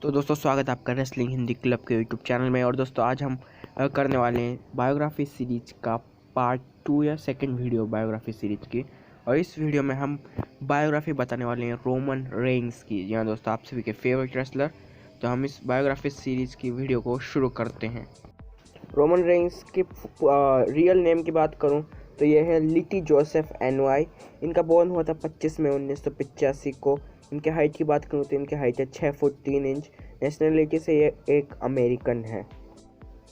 तो दोस्तों स्वागत है आपका रेसलिंग हिंदी क्लब के यूट्यूब चैनल में। और दोस्तों आज हम करने वाले हैं बायोग्राफी सीरीज का पार्ट 2 या सेकंड वीडियो बायोग्राफी सीरीज की। और इस वीडियो में हम बायोग्राफी बताने वाले हैं रोमन रेंस की। जी हाँ दोस्तों, आप सभी के फेवरेट रेसलर। तो हम इस बायोग्राफी सीरीज की वीडियो को शुरू करते हैं। रोमन रेंस के रियल नेम की बात करूँ तो यह है लिटी जोसेफ एनवाई। इनका बॉर्न हुआ था 25 मई 1985 को। इनके हाइट की बात करूँ तो इनकी हाइट है 6 फुट 3 इंच। नेशनलिटी से ये एक अमेरिकन है।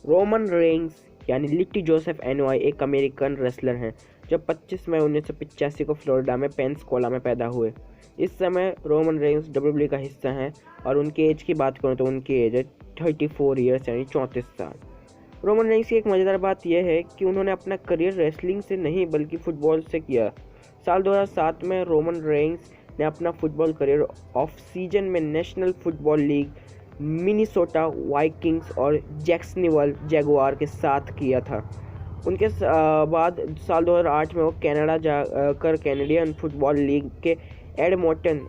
रोमन रेंस यानी लिटी जोसेफ एनवाई एक अमेरिकन रेसलर हैं जो 25 मई 1985 को फ्लोरिडा में पेंसकोला में पैदा हुए। इस समय रोमन रेंस डब्ल्यूडब्ल्यूई का हिस्सा हैं और उनकी एज की बात करूँ तो उनकी एज है 34 ईयर्स यानी 34 साल। रोमन रेंस की एक मज़ेदार बात यह है कि उन्होंने अपना करियर रेसलिंग से नहीं बल्कि फुटबॉल से किया। साल 2007 में रोमन रेंस ने अपना फुटबॉल करियर ऑफ सीजन में national football league, Minnesota Vikings और जैक्सनविल जैगुआर के साथ किया था। उनके बाद साल 2008 में वो कनाडा जाकर कैनेडियन फुटबॉल लीग के एडमोंटन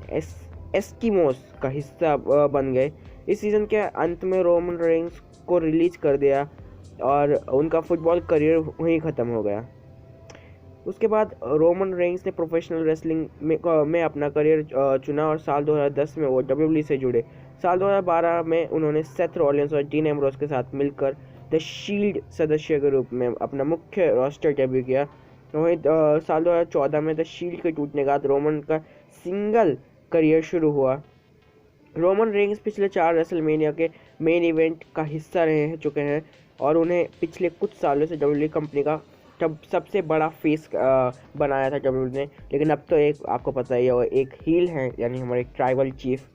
एस्किमोस का हिस्सा बन गए। इस सीज़न के अंत में रोमन रेंस को रिलीज कर दिया और उनका फुटबॉल करियर वहीं ख़त्म हो गया। उसके बाद रोमन रेंस ने प्रोफेशनल रेसलिंग में अपना करियर चुना और साल 2010 में वो डब्ल्यूडब्ल्यूई से जुड़े। साल 2012 में उन्होंने सेथ रॉलिंस और डीन एम्ब्रोस के साथ मिलकर द शील्ड सदस्य के रूप में अपना मुख्य रोस्टर डेब्यू किया। वहीं साल 2014 में द शील्ड के टूटने के बाद रोमन का सिंगल करियर शुरू हुआ। रोमन रेंस पिछले 4 रेसलमेनिया के मेन इवेंट का हिस्सा रह चुके हैं और उन्हें पिछले कुछ सालों से डब्ल्यूडब्ल्यूई कंपनी का सबसे बड़ा फेस बनाया था डब्ल्यूडब्ल्यूई ने। लेकिन अब तो एक आपको पता ही है, वो एक हील है यानी हमारे ट्राइबल चीफ।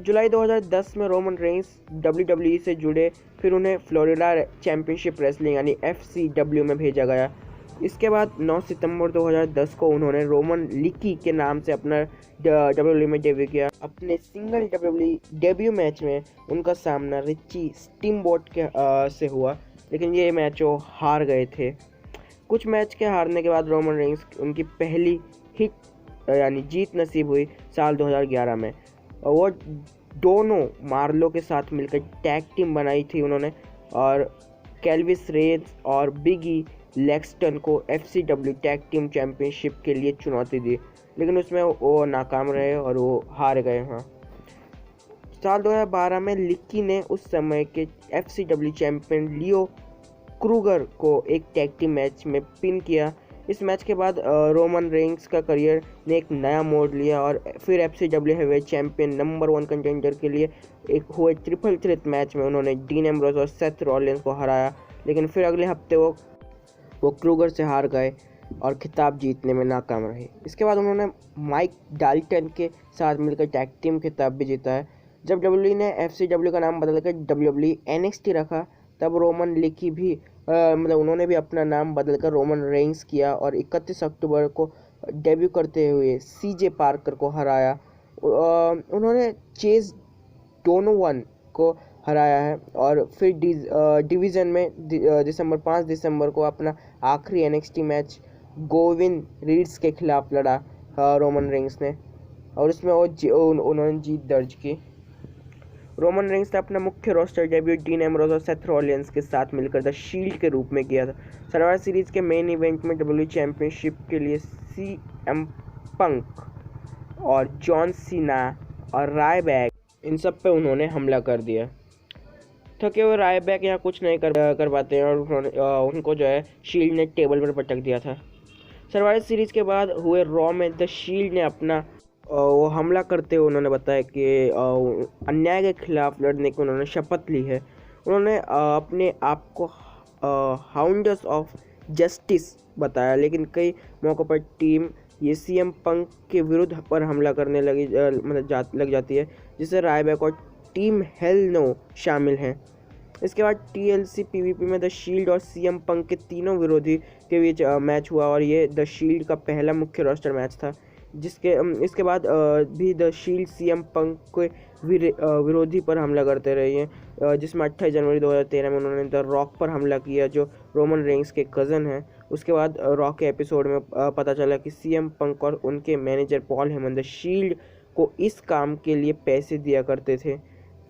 जुलाई 2010 में रोमन रेंस डब्ल्यूडब्ल्यूई से जुड़े। फिर उन्हें फ्लोरिडा चैंपियनशिप रेसलिंग यानी FCW में भेजा गया। इसके बाद 9 सितंबर 2010 को उन्होंने रोमन लिकी के नाम से अपना डब्ल्यूडब्ल्यूई में डेब्यू किया। अपने सिंगल डब्ल्यूडब्ल्यूई डेब्यू मैच में उनका सामना रिची स्टीमबोट के से हुआ, लेकिन ये मैच वो हार गए थे। कुछ मैच के हारने के बाद रोमन रेंस उनकी पहली हिट यानी जीत नसीब हुई साल 2011 में। और वो दोनों मार्लो के साथ मिलकर टैग टीम बनाई थी उन्होंने और कैल्विस रेंस और बिगी लेक्सटन को FCW टैग टीम चैंपियनशिप के लिए चुनौती दी, लेकिन उसमें वो नाकाम रहे और वो हार गए। हाँ, साल 2012 में लिक्की ने उस समय के FCW चैंपियन लियो क्रूगर को एक टैग टीम मैच में पिन किया। इस मैच के बाद रोमन रेंस का करियर ने एक नया मोड़ लिया और फिर FCW heavyweight champion number 1 contender के लिए एक हुए ट्रिपल थ्रेट मैच में उन्होंने डीन एम्ब्रोस और सेथ रॉलिंस को हराया। लेकिन फिर अगले हफ्ते वो क्रूगर से हार गए और खिताब जीतने में नाकाम रहे। इसके बाद उन्होंने माइक डाल्टन के साथ मिलकर टैग टीम खिताब भी जीता है। जब डब्ल्यूडब्ल्यूई ने FCW का नाम बदलकर WWE NXT रखा, तब रोमन लिकी भी उन्होंने भी अपना नाम बदलकर रोमन रेंस किया और 31 अक्टूबर को डेब्यू करते हुए CJ पार्कर को हराया। उन्होंने चेज डोनोवन को हराया है और फिर डिवीज़न में 5 दिसंबर को अपना आखिरी NXT मैच गोविन रीड्स के खिलाफ लड़ा रोमन रेंस ने और उसमें उन्होंने जीत दर्ज की। रोमन रेंस ने अपना मुख्य रोस्टर डेब्यू डीन एम्ब्रोस और सेथ रॉलिंस के साथ मिलकर द शील्ड के रूप में किया था। सर्वाइवर सीरीज के मेन इवेंट में डब्ल्यूडब्ल्यूई चैंपियनशिप के लिए CM पंक और जॉन सीना और रायबैक इन सब पे उन्होंने हमला कर दिया। थके हुए रायबैक यहाँ कुछ नहीं कर पाते हैं और उनको जो है शील्ड ने टेबल पर पटक दिया था। सर्वाइवर सीरीज के बाद हुए रॉ में द शील्ड ने अपना वो हमला करते हुए उन्होंने बताया कि अन्याय के खिलाफ लड़ने की उन्होंने शपथ ली है। उन्होंने अपने आप को हाउंडर्स ऑफ जस्टिस बताया, लेकिन कई मौक़ों पर टीम ये CM पंक के विरुद्ध पर हमला करने लग जाती है, जिससे रायबैक और टीम हेल नो शामिल हैं। इसके बाद TLC PVP में द शील्ड और CM पंक के तीनों विरोधी के बीच मैच हुआ और ये द शील्ड का पहला मुख्य रोस्टर मैच था। इसके बाद भी द शील्ड CM पंक के विरोधी पर हमला करते रही हैं, जिसमें 28 जनवरी 2013 में उन्होंने द रॉक पर हमला किया जो रोमन रेंस के कज़न हैं। उसके बाद रॉक के एपिसोड में पता चला कि CM पंक और उनके manager Paul Heyman the shield को इस काम के लिए पैसे दिया करते थे।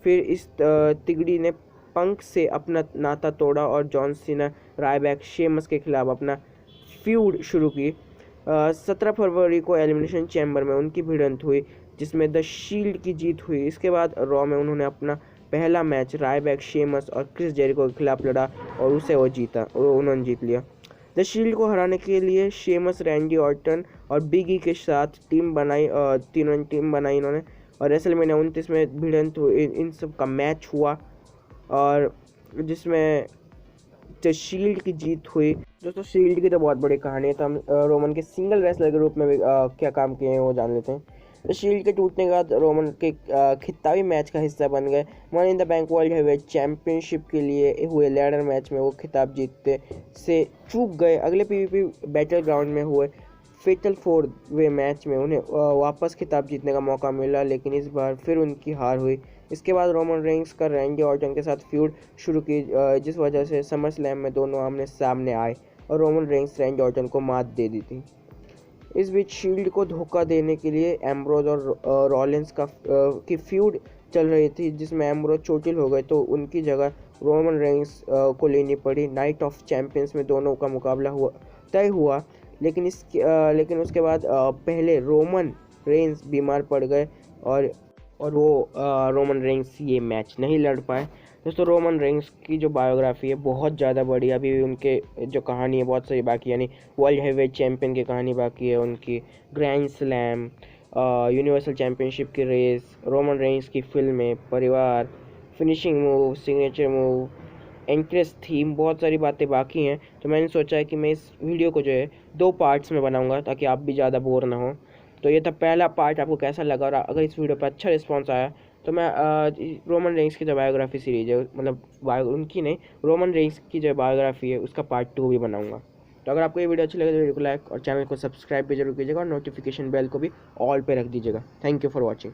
फिर इस तिगड़ी ने पंक से अपना नाता तोड़ा और जॉन सीना, रायबैक, शेमस के खिलाफ अपना फ्यूड शुरू की। 17 फरवरी को एलिमिनेशन चैम्बर में उनकी भिड़ंत हुई जिसमें द शील्ड की जीत हुई। इसके बाद रॉ में उन्होंने अपना पहला मैच रायबैक, शेमस और क्रिस जेरिको के खिलाफ लड़ा और उन्होंने जीत लिया। द शील्ड को हराने के लिए शेमस, रैंडी ऑर्टन और बिग ई के साथ तीनों टीम बनाई इन्होंने, और रेसलमेनिया 29 में भिड़ंत हुई, इन सब का मैच हुआ और जिसमें द शील्ड की जीत हुई। दोस्तों शील्ड की तो बहुत बड़ी कहानी है, तो हम रोमन के सिंगल रेसलर के रूप में भी क्या काम किए हैं वो जान लेते हैं। तो शील्ड के टूटने के बाद रोमन के खिताबी मैच का हिस्सा बन गए। Money in the bank world heavyweight championship के लिए हुए लैडर मैच में वो खिताब जीतते से चूक गए। अगले पीवीपी बैटल ग्राउंड में हुए फेटल 4-वे मैच में उन्हें वापस खिताब जीतने का मौका मिला, लेकिन इस बार फिर उनकी हार हुई। इसके बाद रोमन रेंस का रैंडी ऑर्टन के साथ फ्यूड शुरू की, जिस वजह से समर स्लैम में दोनों आमने सामने आए और रोमन रेंस रैंडी ऑर्टन को मात दे दी थी। इस बीच शील्ड को धोखा देने के लिए एम्ब्रोज और रॉलिंस की फ्यूड चल रही थी, जिसमें एम्ब्रोज चोटिल हो गए तो उनकी जगह रोमन रेंस को लेनी पड़ी। नाइट ऑफ चैंपियंस में दोनों का मुकाबला तय हुआ, लेकिन उसके बाद पहले रोमन रेंस बीमार पड़ गए और वो रोमन रेंस ये मैच नहीं लड़ पाए। दोस्तों रोमन रेंस की जो बायोग्राफी है बहुत ज़्यादा बड़ी, अभी भी उनके जो कहानी है बहुत सारी बाकी, यानी वर्ल्ड हेवीवेट चैंपियन की कहानी बाकी है, उनकी ग्रैंड स्लैम, यूनिवर्सल चैंपियनशिप की रेस, रोमन रेंस की फिल्में, परिवार, finishing move, signature move, entrance theme, बहुत सारी बातें बाकी हैं। तो मैंने सोचा है कि मैं इस वीडियो को जो है 2 पार्ट्स में बनाऊंगा ताकि आप भी ज़्यादा बोर ना हो। तो ये था पहला पार्ट, आपको कैसा लगा, और अगर इस वीडियो पर अच्छा रिस्पांस आया तो मैं रोमन रेंस की जो बायोग्राफी सीरीज है, मतलब उनकी नहीं, रोमन रेंस की जो बायोग्राफी है उसका पार्ट 2 भी बनाऊंगा। तो अगर आपको ये वीडियो अच्छी लगे तो वीडियो को लाइक और चैनल को सब्सक्राइब भी जरूर कीजिएगा और नोटिफिकेशन बेल को भी ऑल पे रख दीजिएगा। Thank you for watching.